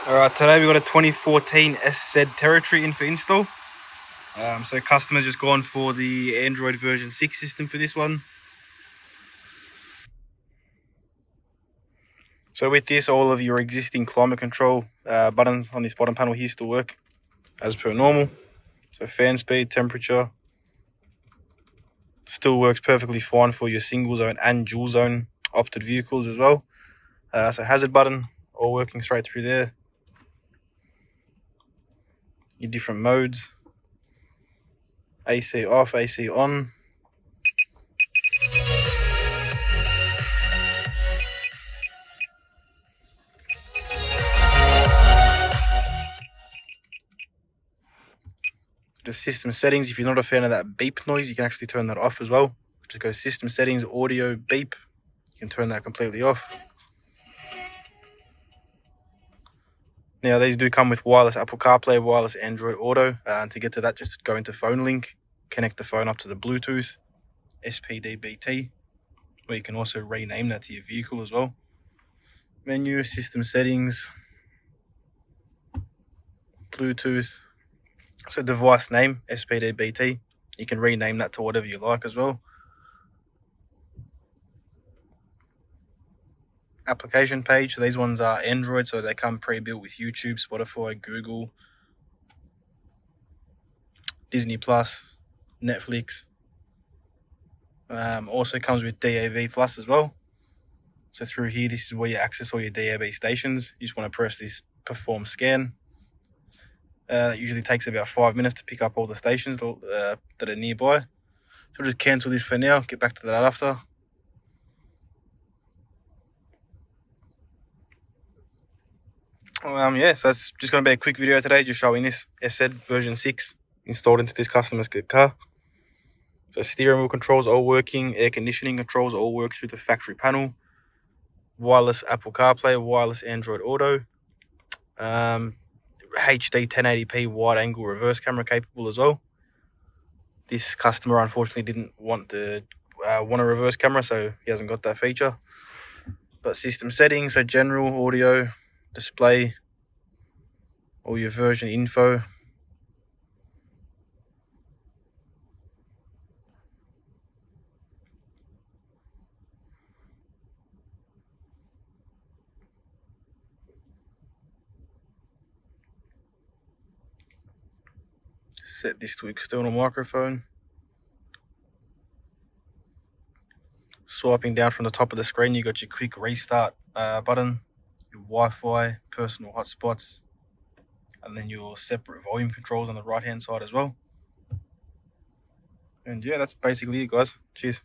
Alright, today we got a 2014 SZ Territory in for install. So customers just gone for the Android version 6 system for this one. So with this, all of your existing climate control buttons on this bottom panel here still work as per normal. So fan speed, temperature, still works perfectly fine for your single zone and dual zone opted vehicles as well. So hazard button, all working straight through there. Your different modes, AC off, AC on. The system settings, if you're not a fan of that beep noise, you can actually turn that off as well. Just go system settings, audio, beep. You can turn that completely off. Now these do come with wireless Apple CarPlay, wireless Android Auto. And to get to that, just go into phone link, connect the phone up to the Bluetooth, SPD-BT, where you can also rename that to your vehicle as well. Menu, system settings, Bluetooth. So device name, SPD-BT. You can rename that to whatever you like as well. Application page, so these ones are Android, so they come pre-built with YouTube, Spotify, Google, Disney Plus, Netflix. Also comes with DAB Plus as well. So through here, this is where you access all your DAB stations. You just want to press this perform scan. It usually takes about 5 minutes to pick up all the stations that are nearby. So we'll just cancel this for now, get back to that after. Yeah, so that's just going to be a quick video today, just showing this SZ version 6 installed into this customer's car. So steering wheel controls all working, air conditioning controls all work through the factory panel, wireless Apple CarPlay, wireless Android Auto, HD 1080p wide angle reverse camera capable as well. This customer unfortunately didn't want a reverse camera, so he hasn't got that feature. But system settings, so general, audio, display, all your version info. Set this to external microphone. Swiping down from the top of the screen, you got your quick restart button, your Wi-Fi, personal hotspots, and then your separate volume controls on the right hand side as well. And yeah, that's basically it, guys. Cheers.